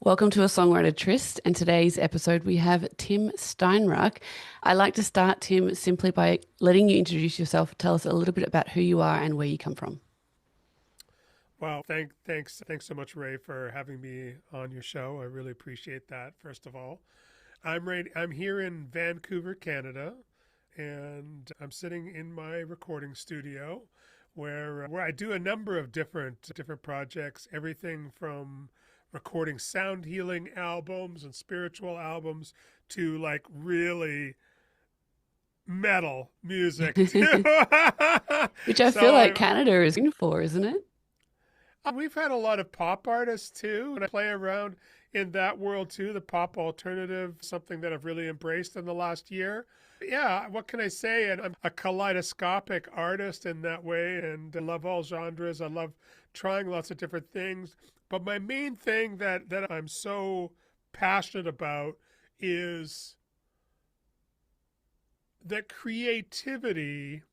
Welcome to a Songwriter Tryst, and today's episode we have Tim Steinruck. I like to start, Tim, simply by letting you introduce yourself. Tell us a little bit about who you are and where you come from. Well, thanks so much, Rae, for having me on your show. I really appreciate that. First of all, I'm Rae. I'm here in Vancouver, Canada, and I'm sitting in my recording studio, where I do a number of different projects. Everything from recording sound healing albums and spiritual albums to like really metal music too. Which I feel so like I, Canada is in for, isn't it? We've had a lot of pop artists too, and I play around in that world too, the pop alternative, something that I've really embraced in the last year. Yeah, what can I say? And I'm a kaleidoscopic artist in that way, and I love all genres. I love trying lots of different things. But my main thing that I'm so passionate about is that creativity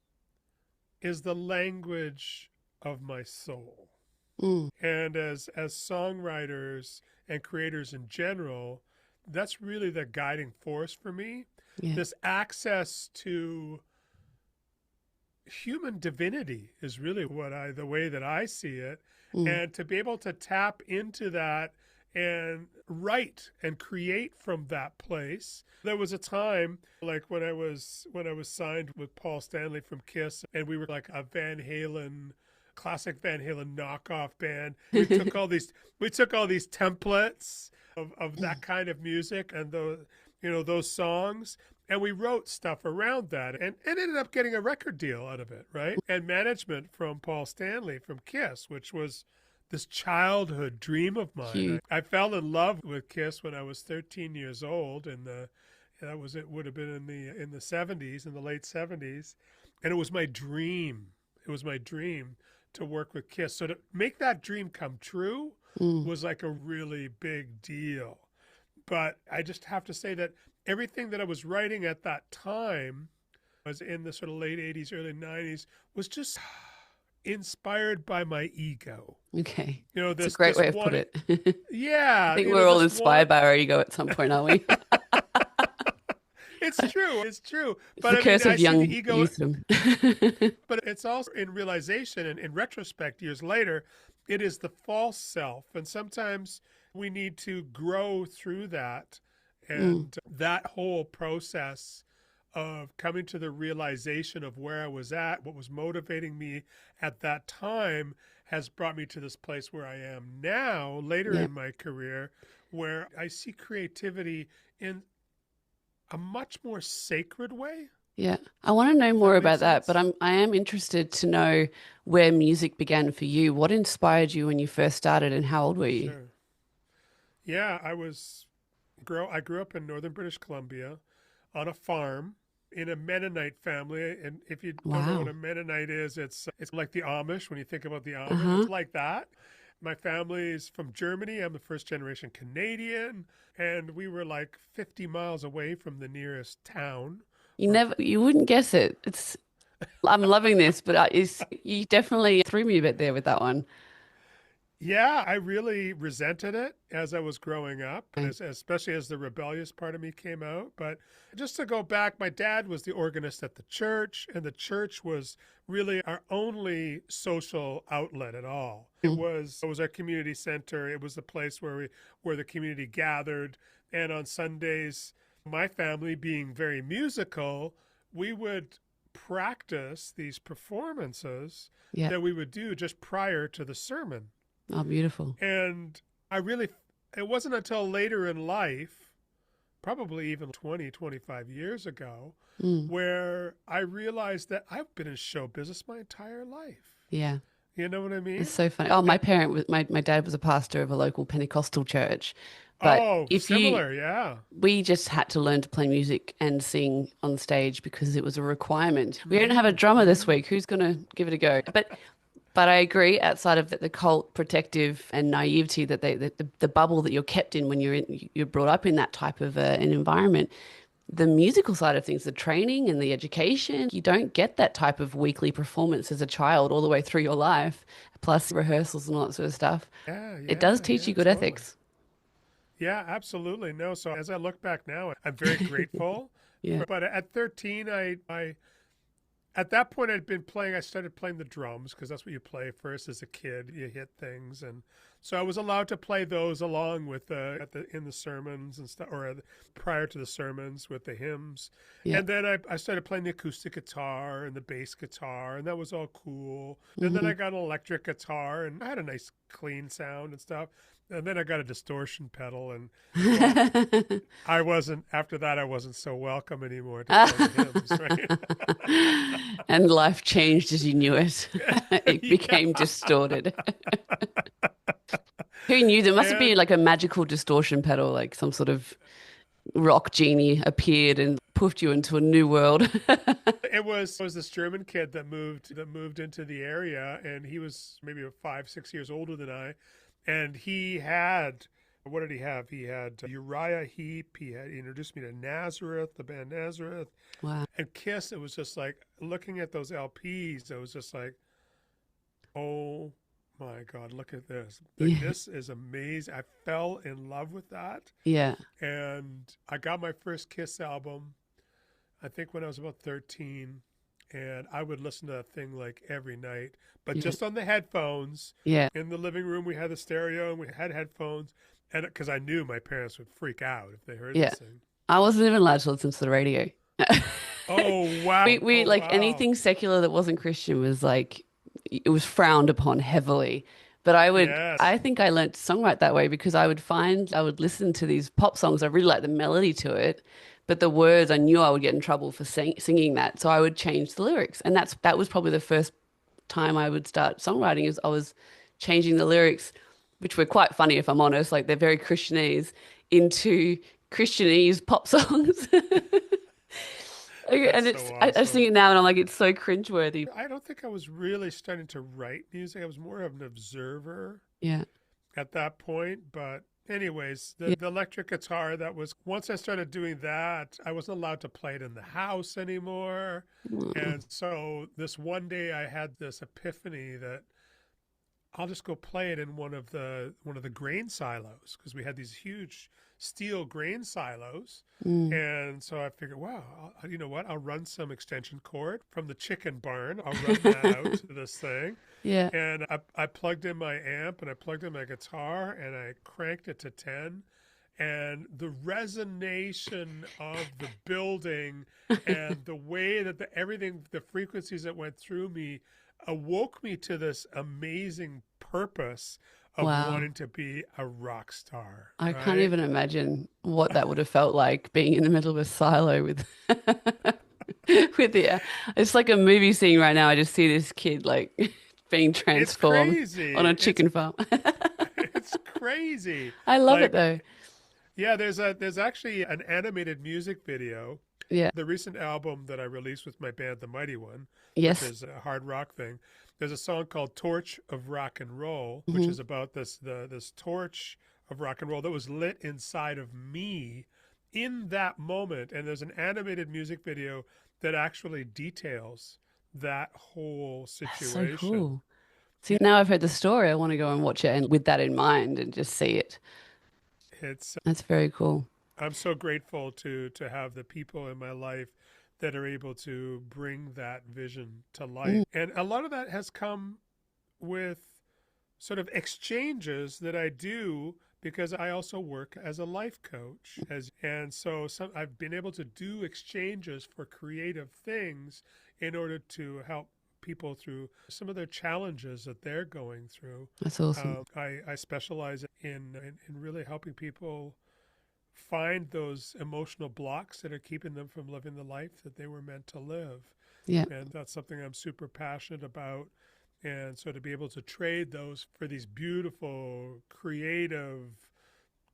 is the language of my soul. Mm, And as songwriters and creators in general, that's really the guiding force for me. yeah. This access to human divinity is really the way that I see it. Mm, And to be able to tap into that and write and create from that place. There was a time like when I was signed with Paul Stanley from Kiss, and we were like a classic Van Halen knockoff band. We took all these templates of that kind of music and those songs, and we wrote stuff around that and ended up getting a record deal out of it, right? And management from Paul Stanley from Kiss, which was this childhood dream of mine. huge. I fell in love with Kiss when I was 13 years old, and it would have been in the 70s, in the late 70s, and it was my dream. It was my dream to work with Kiss. So to make that dream come true Mm, was like a really big deal. But I just have to say that everything that I was writing at that time was in the sort of late 80s, early 90s, was just inspired by my ego. okay. You know, It's a this great this way of put one, it. I yeah, think we're all inspired by our ego at some point, aren't we? it's true, it's true. It's But the I mean, curse I of see the young ego, youth. but it's also in realization and in retrospect, years later, it is the false self. And sometimes we need to grow through that. Mm, And that whole process of coming to the realization of where I was at, what was motivating me at that time, has brought me to this place where I am now, later yeah. in my career, where I see creativity in a much more sacred way, Yeah, I want to know if more that about makes that, but sense. I am interested to know where music began for you. What inspired you when you first started, and how old were you? Sure. Yeah, I grew up in northern British Columbia on a farm in a Mennonite family. And if you don't know what Wow. a Mennonite is, it's like the Amish. When you think about the Amish, Uh-huh. it's like that. My family's from Germany. I'm the first generation Canadian, and we were like 50 miles away from the nearest town. Or You wouldn't guess it. I'm loving this, but you definitely threw me a bit there with that one. Yeah, I really resented it as I was growing up, Okay. especially as the rebellious part of me came out. But just to go back, my dad was the organist at the church, and the church was really our only social outlet at all. Mm. It was our community center. It was the place where the community gathered. And on Sundays, my family being very musical, we would practice these performances Yeah. that we would do just prior to the sermon. Oh, beautiful. And it wasn't until later in life, probably even 20, 25 years ago, Mm. where I realized that I've been in show business my entire life. Yeah. You know what I It's mean? so funny. Oh, my dad was a pastor of a local Pentecostal church. But Oh, if you similar. Yeah. we just had to learn to play music and sing on stage because it was a requirement. We don't have a Mm, drummer this mm. week. Who's going to give it a go? But I agree, outside of the cult protective and naivety that the bubble that you're kept in when you're brought up in that type of an environment, the musical side of things, the training and the education, you don't get that type of weekly performance as a child all the way through your life, plus rehearsals and all that sort of stuff. Yeah, It does yeah, teach yeah, you good totally. ethics. Yeah, absolutely. No, so as I look back now, I'm very grateful. Yeah. But at 13, I at that point I'd been playing. I started playing the drums because that's what you play first as a kid. You hit things, and so I was allowed to play those along with in the sermons and stuff, or prior to the sermons with the hymns. Yeah. And then I started playing the acoustic guitar and the bass guitar, and that was all cool. And then Hmm. I got an electric guitar, and I had a nice clean sound and stuff. And then I got a distortion pedal, and well, I wasn't, after that, I wasn't so welcome anymore to play the hymns, right? And life changed as you knew it. It Yeah. became distorted. Who knew there must have And been like a magical distortion pedal, like some sort of rock genie appeared and poofed you into a new world. it was this German kid that moved into the area, and he was maybe 5, 6 years older than I, and he had, what did he have? He had Uriah Heep. He introduced me to Nazareth, the band Nazareth, Wow. and Kiss. It was just like looking at those LPs. It was just like, oh my God, look at this! Like, Yeah. this is amazing. I fell in love with that, Yeah. and I got my first Kiss album, I think, when I was about 13, and I would listen to that thing like every night, but Yeah. just on the headphones. Yeah. In the living room, we had the stereo and we had headphones, and because I knew my parents would freak out if they heard Yeah. this thing. I wasn't even allowed to listen to the radio. Oh wow! We Oh like wow! anything secular that wasn't Christian was like it was frowned upon heavily. But I Yes. think I learned to songwrite that way because I would listen to these pop songs. I really liked the melody to it, but the words I knew I would get in trouble for singing that. So I would change the lyrics. And that was probably the first time I would start songwriting is I was changing the lyrics, which were quite funny if I'm honest. Like they're very Christianese into Christianese pop songs. That's And so I sing awesome. it now and I'm like, it's so cringeworthy. I don't think I was really starting to write music. I was more of an observer Yeah. at that point. But anyways, Yeah. the electric guitar, that was, once I started doing that, I wasn't allowed to play it in the house anymore. Mm. And so this one day I had this epiphany that I'll just go play it in one of the grain silos, because we had these huge steel grain silos. Mm. And so I figured, wow, you know what? I'll run some extension cord from the chicken barn. I'll run that out to this thing. Yeah. And I plugged in my amp and I plugged in my guitar and I cranked it to 10. And the resonation of the building and the way that everything, the frequencies that went through me, awoke me to this amazing purpose of Wow. wanting to be a rock star, I can't right? even imagine what that would have felt like being in the middle of a silo with with the it's like a movie scene right now. I just see this kid like being It's transformed on crazy. a chicken farm. It's crazy. I love it Like, though. yeah, there's actually an animated music video. Yeah. The recent album that I released with my band, The Mighty One, which Yes. is a hard rock thing. There's a song called "Torch of Rock and Roll," which Hmm. is about this torch of rock and roll that was lit inside of me in that moment. And there's an animated music video that actually details that whole That's so situation. cool. See, now I've heard the story. I want to go and watch it and with that in mind and just see it. It's That's very cool. I'm so grateful to have the people in my life that are able to bring that vision to life. Mm. And a lot of that has come with sort of exchanges that I do, because I also work as a life coach, and so I've been able to do exchanges for creative things in order to help people through some of their challenges that they're going through. That's awesome. I specialize in really helping people find those emotional blocks that are keeping them from living the life that they were meant to live. Yeah. And that's something I'm super passionate about. And so to be able to trade those for these beautiful, creative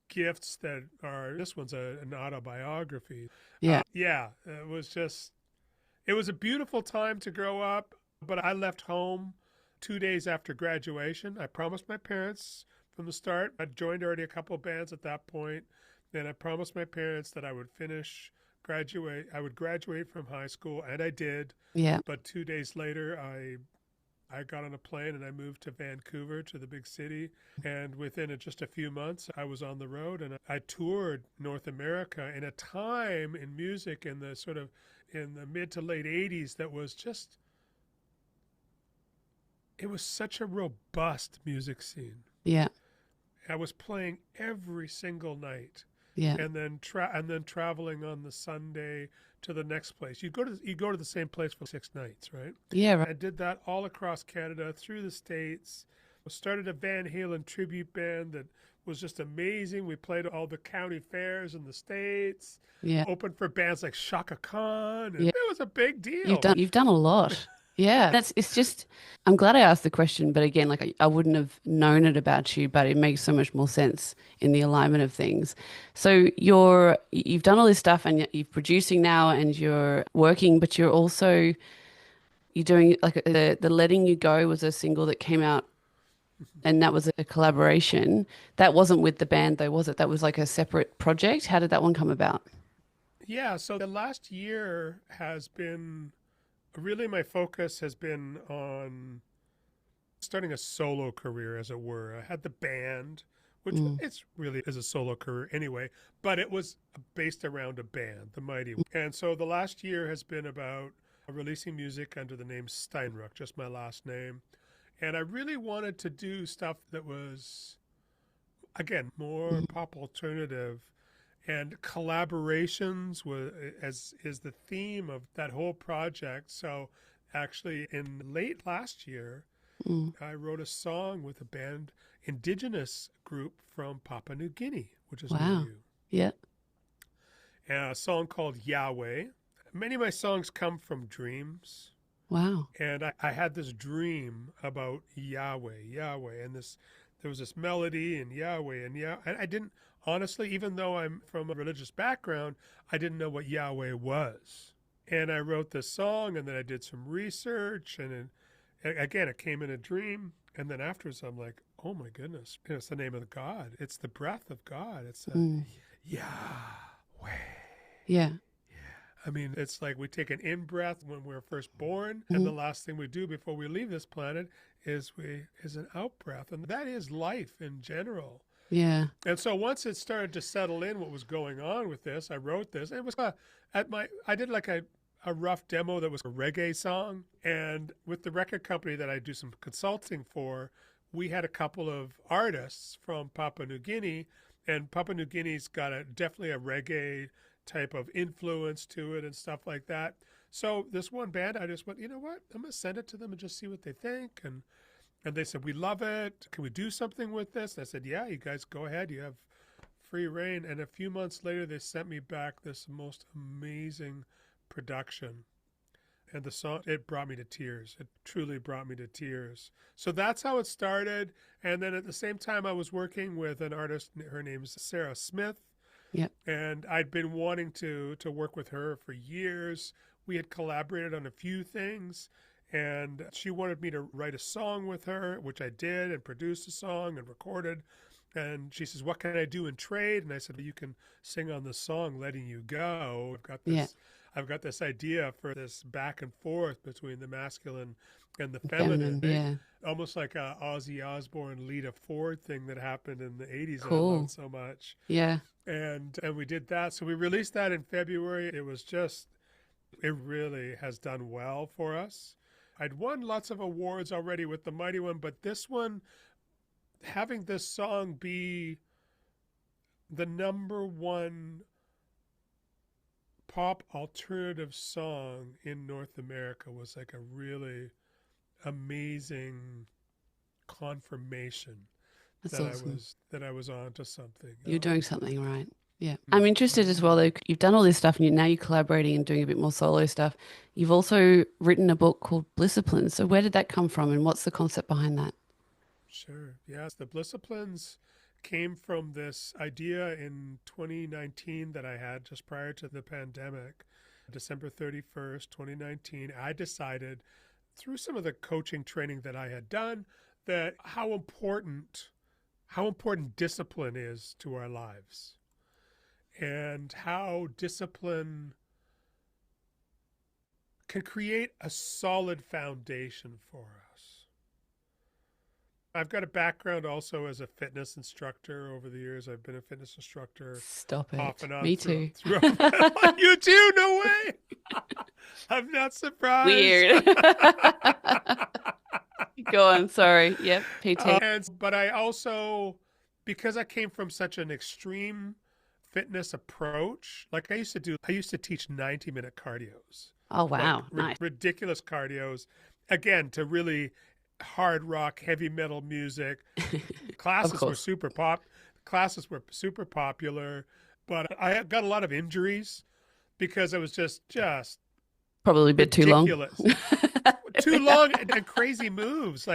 gifts that are, this one's an autobiography. Yeah. Yeah, it was a beautiful time to grow up, but I left home 2 days after graduation. I promised my parents from the start. I'd joined already a couple of bands at that point. Then I promised my parents that I would I would graduate from high school, and I did. Yeah. But 2 days later, I got on a plane and I moved to Vancouver, to the big city. And within just a few months, I was on the road and I toured North America in a time in music in the sort of in the mid to late 80s that was just, it was such a robust music scene. Yeah. I was playing every single night. Yeah. And then traveling on the Sunday to the next place. You go to the same place for 6 nights, right? Yeah. Right. I did that all across Canada, through the States. I started a Van Halen tribute band that was just amazing. We played all the county fairs in the States. Yeah. Opened for bands like Shaka Khan. And Yeah. it was a big deal. You've done a lot. Yeah. It's just, I'm glad I asked the question, but again, like I wouldn't have known it about you, but it makes so much more sense in the alignment of things. So you've done all this stuff and you're producing now and you're working, but you're doing like the Letting You Go was a single that came out and that was a collaboration. That wasn't with the band though, was it? That was like a separate project. How did that one come about? Yeah, so the last year has been really, my focus has been on starting a solo career, as it were. I had the band, which it's really is a solo career anyway, but it was based around a band, the Mighty. And so the last year has been about releasing music under the name Steinruck, just my last name. And I really wanted to do stuff that was, again, more pop alternative. And collaborations is the theme of that whole project. So actually in late last year, I wrote a song with a band, indigenous group from Papua New Guinea, which is near you. Yeah. And a song called Yahweh. Many of my songs come from dreams. Wow. And I had this dream about Yahweh, and there was this melody and Yahweh, and I didn't, honestly, even though I'm from a religious background, I didn't know what Yahweh was. And I wrote this song, and then I did some research, and again, it came in a dream. And then afterwards, I'm like, oh my goodness, it's the name of the God. It's the breath of God. It's Yahweh. Yeah. I mean, it's like we take an in-breath when we're first born, and the last thing we do before we leave this planet is an out-breath. And that is life in general. Yeah. And so once it started to settle in what was going on with this, I wrote this. It was I did like a rough demo that was a reggae song. And with the record company that I do some consulting for, we had a couple of artists from Papua New Guinea, and Papua New Guinea's got definitely a reggae type of influence to it and stuff like that. So this one band, I just went, you know what? I'm going to send it to them and just see what they think. And they said, we love it. Can we do something with this? And I said, yeah, you guys go ahead. You have free reign. And a few months later, they sent me back this most amazing production. And the song, it brought me to tears. It truly brought me to tears. So that's how it started. And then at the same time, I was working with an artist. Her name's Sarah Smith. Yep. And I'd been wanting to work with her for years. We had collaborated on a few things, and she wanted me to write a song with her, which I did, and produced a song and recorded. And she says, what can I do in trade? And I said, well, you can sing on the song Letting You Go. I've got this idea for this back and forth between the masculine and the feminine. Yeah. Almost like a Ozzy Osbourne Lita Ford thing that happened in the 80s. Cool. I loved so much. Yeah. And we did that. So we released that in February. It really has done well for us. I'd won lots of awards already with the Mighty One, but this one, having this song be the #1 pop alternative song in North America was like a really amazing confirmation that I was onto something. You're doing something right. Yeah. I'm interested as well, though. You've done all this stuff and now you're collaborating and doing a bit more solo stuff. You've also written a book called Blissciplines. So where did that come from and what's the concept behind that? Sure. Yes. The Blissciplines came from this idea in 2019 that I had just prior to the pandemic. December 31st, 2019, I decided through some of the coaching training that I had done that how important discipline is to our lives, and how discipline can create a solid foundation for us. I've got a background also as a fitness instructor over the years. I've been a fitness instructor Stop off it. and on Me too. throughout. You too? No way. I'm not surprised. Weird. Go on. Sorry. Yep. PT. But I also, because I came from such an extreme fitness approach, like I used to teach 90-minute cardios. Oh, wow. Like Nice. ridiculous cardios. Again, to really hard rock, heavy metal music. Classes were Classes were super popular, but I got a lot of injuries because I was just Probably a bit too long. Too long and crazy moves,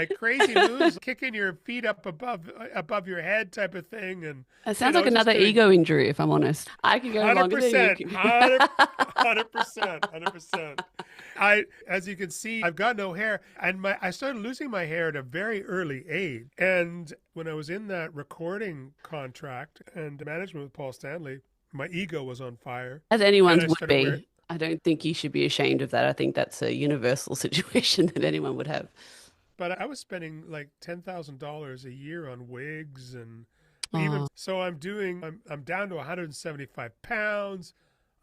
kicking your feet up above your head type of thing. And It sounds like another ego injury, if I'm honest. I can go longer than you can. 100%. As you can see, I've got no hair, and I started losing my hair at a very early age. And when I was in that recording contract and management with Paul Stanley, my ego was on fire. As anyone's would be. I don't think you should be ashamed of that. I think that's a universal situation that anyone would have. But I was spending like $10,000 a year on wigs, and even so I'm down to 175 pounds.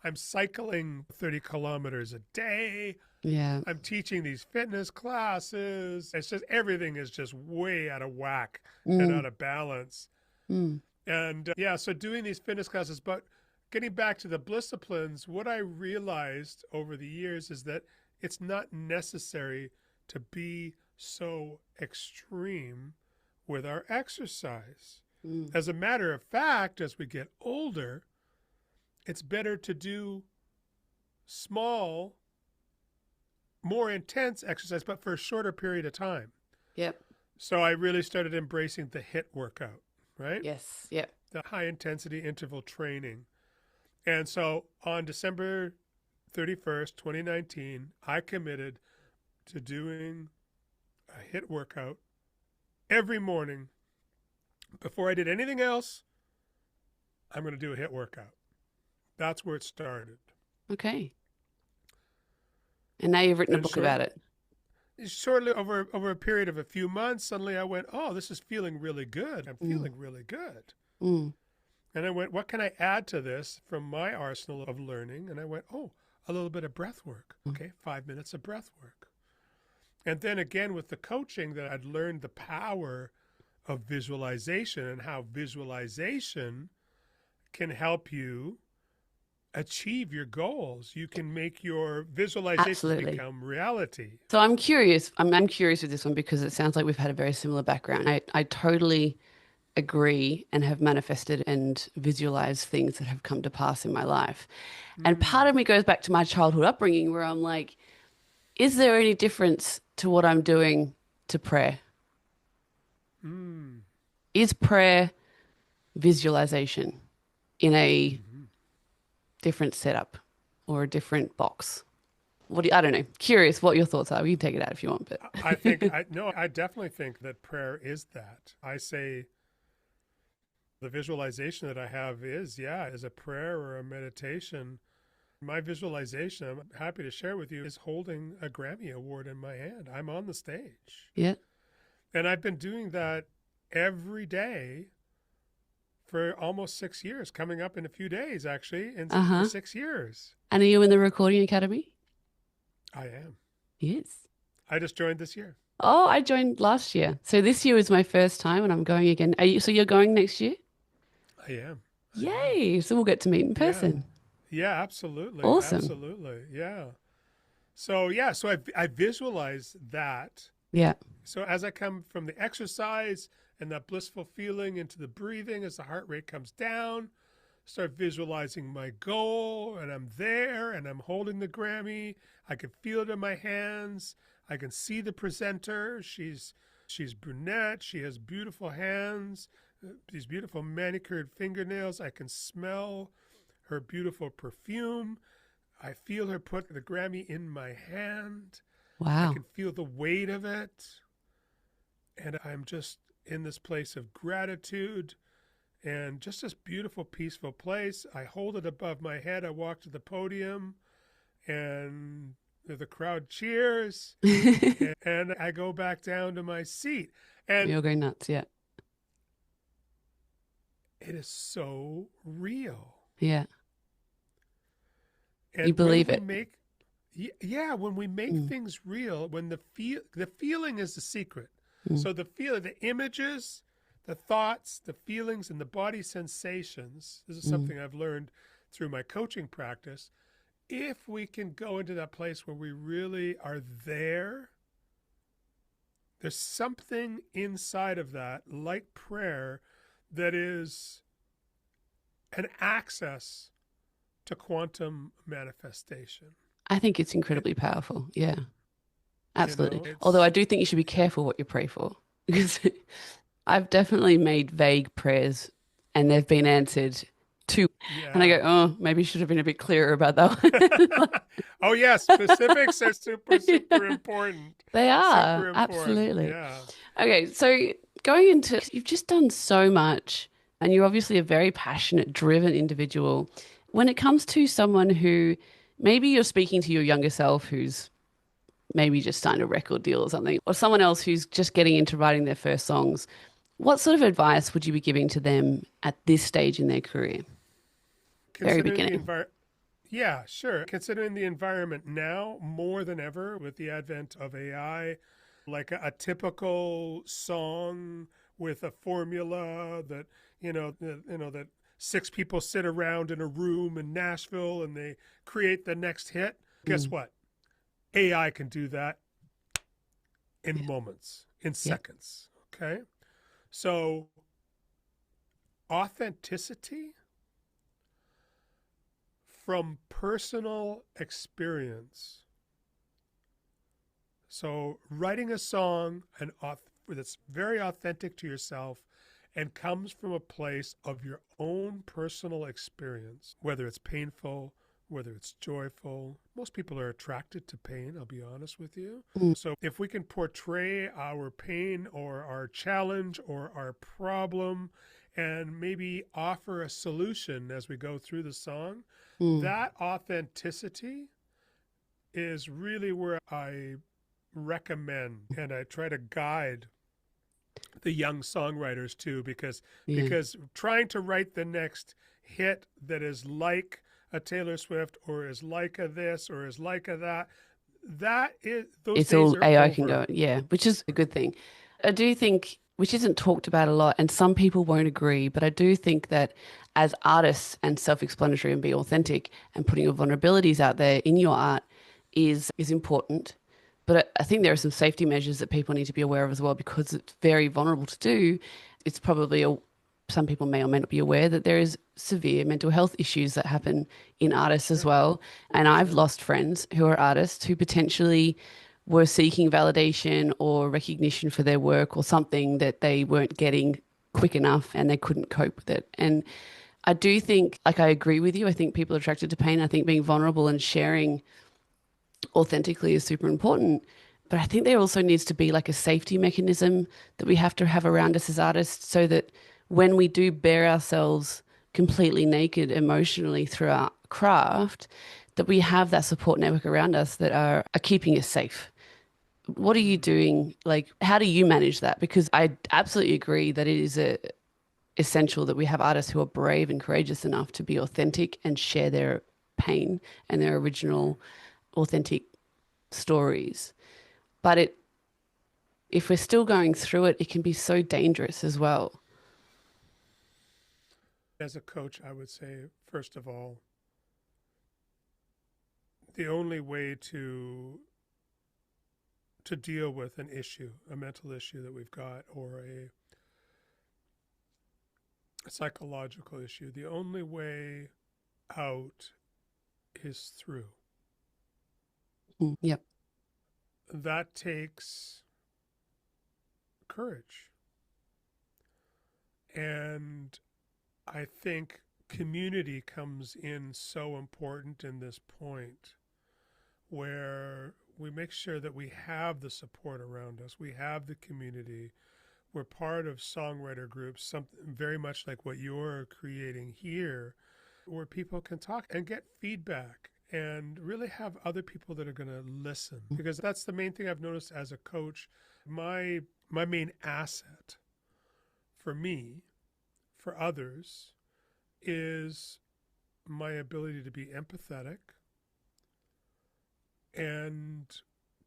I'm cycling 30 kilometers a day. Yeah. I'm teaching these fitness classes. It's just everything is just way out of whack and out of balance. And so doing these fitness classes, but getting back to the disciplines, what I realized over the years is that it's not necessary to be so extreme with our exercise. As a matter of fact, as we get older, it's better to do small, more intense exercise, but for a shorter period of time. Yep. So I really started embracing the HIIT workout, right? Yes. Yep. The high intensity interval training. And so on December 31st, 2019, I committed to doing a HIIT workout every morning. Before I did anything else, I'm going to do a HIIT workout. That's where it started. Okay. And now you've written a book about it. Shortly over a period of a few months, suddenly I went, oh, this is feeling really good. I'm feeling really good. And I went, what can I add to this from my arsenal of learning? And I went, oh, a little bit of breath work. Okay, 5 minutes of breath work. And then again with the coaching, that I'd learned the power of visualization and how visualization can help you achieve your goals. You can make your visualizations become reality. So I'm curious. I'm curious with this one because it sounds like we've had a very similar background. I totally agree and have manifested and visualized things that have come to pass in my life. And part of me goes back to my childhood upbringing where I'm like, is there any difference to what I'm doing to prayer? Is prayer visualization in a different setup or a different box? I don't know. Curious what your thoughts are. You can take it out if you want, but I definitely think that prayer is that. I say the visualization that I have is a prayer or a meditation. My visualization, I'm happy to share with you, is holding a Grammy Award in my hand. I'm on the stage. Yeah. And I've been doing that every day for almost 6 years, coming up in a few days, actually, and for 6 years. And are you in the Recording Academy? I am. Yes. I just joined this year. Oh, I joined last year. So this year was my first time and I'm going again. So you're going next year? I am. Yay. So we'll get to meet in person. Yeah, absolutely. Awesome. Absolutely. Yeah. So I visualize that. Yeah. So as I come from the exercise and that blissful feeling into the breathing, as the heart rate comes down, start visualizing my goal, and I'm there and I'm holding the Grammy. I can feel it in my hands. I can see the presenter. She's brunette. She has beautiful hands, these beautiful manicured fingernails. I can smell her beautiful perfume. I feel her put the Grammy in my hand. Wow. I can feel the weight of it. And I'm just in this place of gratitude and just this beautiful, peaceful place. I hold it above my head. I walk to the podium and the crowd cheers, and I go back down to my seat. We And all go nuts, yeah. it is so real. Yeah. You And when believe we it. make, yeah, when we make Mm, things real, when the feeling is the secret. mm, So the feeling, the images, the thoughts, the feelings, and the body sensations. This is mm. something I've learned through my coaching practice. If we can go into that place where we really are there, there's something inside of that, like prayer, that is an access to quantum manifestation. I think it's It, incredibly powerful. Yeah, you absolutely. know, Although I it's, do think you should be careful what you pray for because I've definitely made vague prayers and they've been answered too. And I yeah. go, oh, maybe you should have been a bit clearer about that Oh, yeah. Specifics are super, one. super important. They are, Super important. absolutely. Yeah. Okay, so going into, you've just done so much, and you're obviously a very passionate, driven individual. When it comes to someone who maybe you're speaking to your younger self who's maybe just signed a record deal or something, or someone else who's just getting into writing their first songs, what sort of advice would you be giving to them at this stage in their career? Very Considering the beginning. environment. Yeah, sure. Considering the environment now more than ever with the advent of AI, like a typical song with a formula that, that six people sit around in a room in Nashville and they create the next hit. Guess Mm, what? AI can do that in yeah, moments, in yeah. seconds. Okay. So authenticity from personal experience. So writing a song that's very authentic to yourself and comes from a place of your own personal experience, whether it's painful, whether it's joyful. Most people are attracted to pain, I'll be honest with you. Mm, So if we can portray our pain or our challenge or our problem and maybe offer a solution as we go through the song, mm. that authenticity is really where I recommend and I try to guide the young songwriters too, Yeah. because trying to write the next hit that is like a Taylor Swift or is like a this or is like a that, that is those It's days all are AI can over. go, yeah, which is a good thing. I do think, which isn't talked about a lot, and some people won't agree, but I do think that as artists and self-explanatory and be authentic and putting your vulnerabilities out there in your art is important. But I think there are some safety measures that people need to be aware of as well because it's very vulnerable to do. It's probably some people may or may not be aware that there is severe mental health issues that happen in artists as Sure, well. And I've sure. lost friends who are artists who potentially were seeking validation or recognition for their work or something that they weren't getting quick enough and they couldn't cope with it. And I do think, like, I agree with you. I think people are attracted to pain. I think being vulnerable and sharing authentically is super important. But I think there also needs to be like a safety mechanism that we have to have around us as artists so that when we do bare ourselves completely naked emotionally through our craft, that we have that support network around us that are keeping us safe. What are you Mm. doing? Like, how do you manage that? Because I absolutely agree that it is essential that we have artists who are brave and courageous enough to be authentic and share their pain and their original authentic stories. But if we're still going through it, it can be so dangerous as well. As a coach, I would say, first of all, the only way to deal with an issue, a mental issue that we've got, or a psychological issue, the only way out is through. Mm, yep. That takes courage. And I think community comes in so important in this point where we make sure that we have the support around us, we have the community. We're part of songwriter groups, something very much like what you're creating here, where people can talk and get feedback and really have other people that are going to listen, because that's the main thing I've noticed as a coach. My main asset for me, for others, is my ability to be empathetic and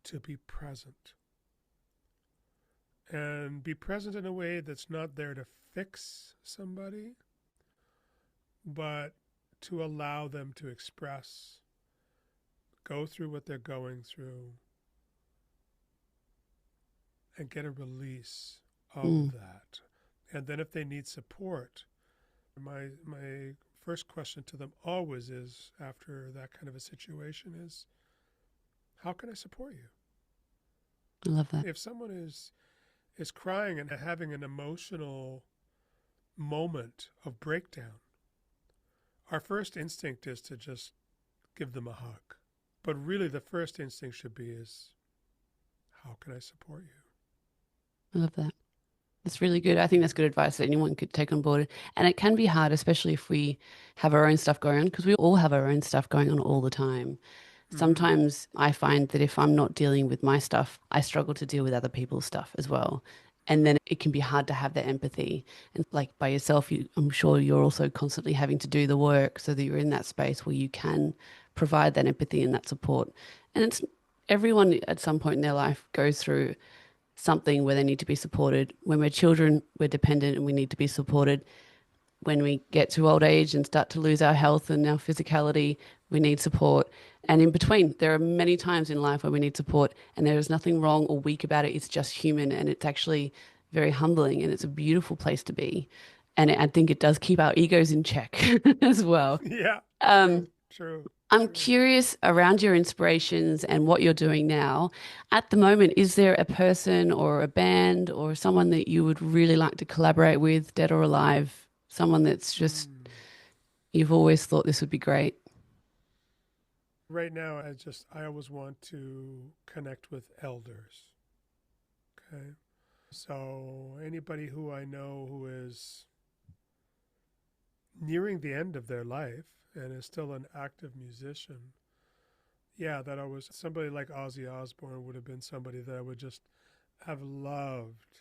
to be present. And be present in a way that's not there to fix somebody, but to allow them to express, go through what they're going through, and get a release of that. And then if they need support, my first question to them always is, after that kind of a situation, is, how can I support you? I love that. If someone is crying and having an emotional moment of breakdown, our first instinct is to just give them a hug. But really the first instinct should be is, how can I support you? I love that. That's really good. I think that's good advice that anyone could take on board. And it can be hard, especially if we have our own stuff going on, because we all have our own stuff going on all the time. Sometimes I find that if I'm not dealing with my stuff, I struggle to deal with other people's stuff as well. And then it can be hard to have that empathy. And like by yourself, I'm sure you're also constantly having to do the work so that you're in that space where you can provide that empathy and that support. And it's everyone at some point in their life goes through something where they need to be supported. When we're children, we're dependent and we need to be supported. When we get to old age and start to lose our health and our physicality, we need support. And in between, there are many times in life where we need support, and there is nothing wrong or weak about it. It's just human, and it's actually very humbling, and it's a beautiful place to be. And I think it does keep our egos in check as well. Yeah, true. I'm curious around your inspirations and what you're doing now. At the moment, is there a person or a band or someone that you would really like to collaborate with, dead or alive? Someone that's just, you've always thought this would be great. Right now, I always want to connect with elders. Okay. So anybody who I know who is nearing the end of their life and is still an active musician, yeah, that always, somebody like Ozzy Osbourne would have been somebody that I would just have loved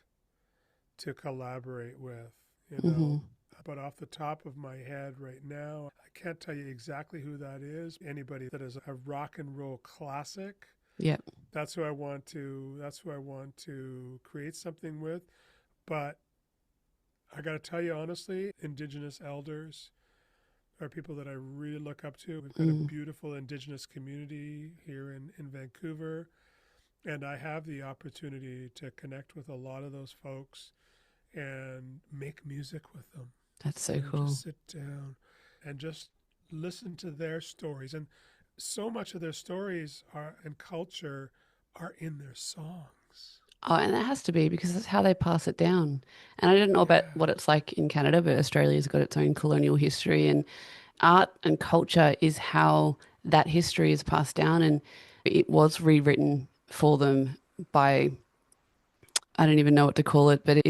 to collaborate with, you know. But off the top of my head right now, I can't tell you exactly who that is. Anybody that is a rock and roll classic. Yep. That's who I want to create something with. But I got to tell you honestly, Indigenous elders are people that I really look up to. We've got a beautiful Indigenous community here in Vancouver, and I have the opportunity to connect with a lot of those folks and make music with them. That's so cool. Just sit down and just listen to their stories. And so much of their stories and culture are in their songs. Oh, and that has to be because that's how they pass it down. And I don't know about what it's like in Canada, but Australia's got its own colonial history, and art and culture is how that history is passed down. And it was rewritten for them by, I don't even know what to call it, but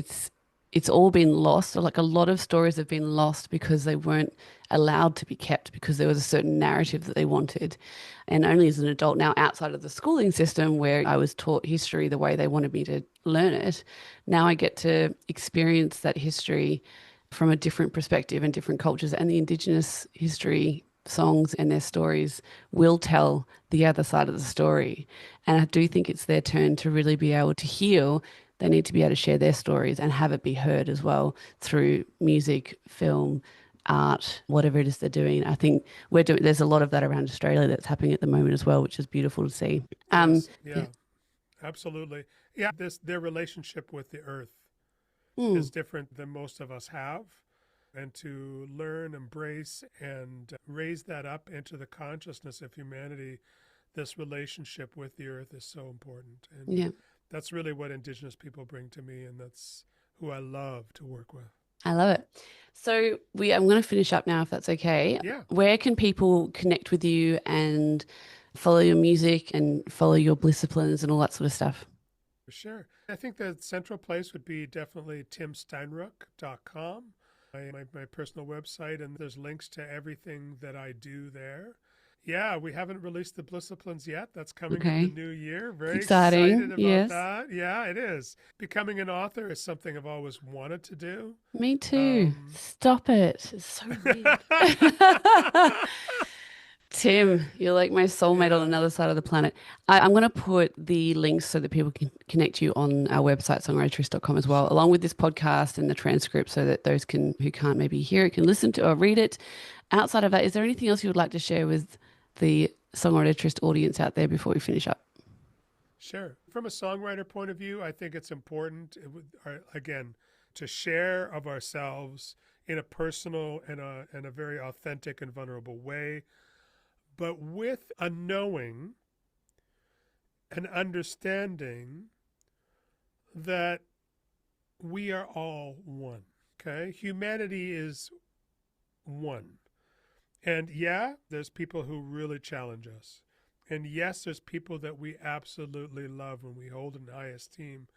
it's all been lost. Like a lot of stories have been lost because they weren't allowed to be kept because there was a certain narrative that they wanted. And only as an adult now, outside of the schooling system where I was taught history the way they wanted me to learn it, now I get to experience that history from a different perspective and different cultures. And the Indigenous history songs and their stories will tell the other side of the story. And I do think it's their turn to really be able to heal. They need to be able to share their stories and have it be heard as well through music, film, art, whatever it is they're doing. I think there's a lot of that around Australia that's happening at the moment as well, which is beautiful to see. Yes, yeah, absolutely. Yeah, their relationship with the earth is different than most of us have. And to learn, embrace, and raise that up into the consciousness of humanity, this relationship with the earth is so important. And that's really what Indigenous people bring to me, and that's who I love to work with. I love it. So I'm going to finish up now, if that's okay. Yeah. Where can people connect with you and follow your music and follow your disciplines and all that sort of stuff? Sure. I think the central place would be definitely timsteinruck.com, my personal website, and there's links to everything that I do there. Yeah, we haven't released the Disciplines yet. That's coming in the Okay. new year. Very Exciting. excited about Yes. that. Yeah, it is. Becoming an author is something I've always wanted to do. Me too. Um, Stop it. It's so weird. Tim, you're like my soulmate on yeah, another side of the planet. I'm going to put the links so that people can connect you on our website, songwritertrysts.com as well, sure. along with this podcast and the transcript so that those can who can't maybe hear it can listen to or read it. Outside of that, is there anything else you would like to share with the Songwriter Tryst audience out there before we finish up? Sure. From a songwriter point of view, I think it's important, again, to share of ourselves in a personal and a very authentic and vulnerable way, but with a knowing, an understanding that we are all one. Okay? Humanity is one. And yeah, there's people who really challenge us. And yes, there's people that we absolutely love and we hold in high esteem.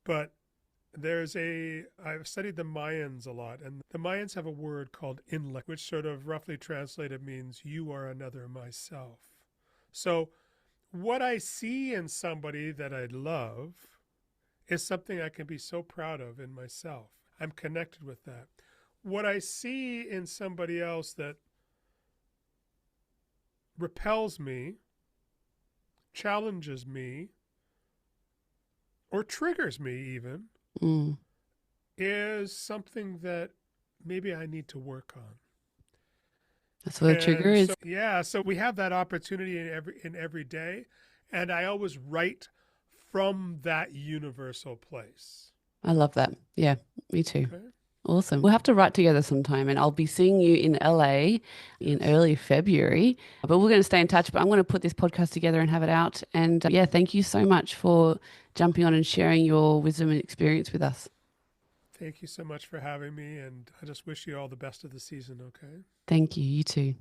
But I've studied the Mayans a lot, and the Mayans have a word called inlek, which sort of roughly translated means you are another myself. So what I see in somebody that I love is something I can be so proud of in myself. I'm connected with that. What I see in somebody else that repels me, challenges me, or triggers me even, Mm, is something that maybe I need to work on. that's what a trigger And is. so yeah, so we have that opportunity in every day, and I always write from that universal place. I love that. Yeah, me too. Okay? Awesome. We'll have to write together sometime, and I'll be seeing you in LA in Yes. early February. But we're going to stay in touch. But I'm going to put this podcast together and have it out. And yeah, thank you so much for jumping on and sharing your wisdom and experience with us. Thank you so much for having me, and I just wish you all the best of the season, okay? Thank you. You too.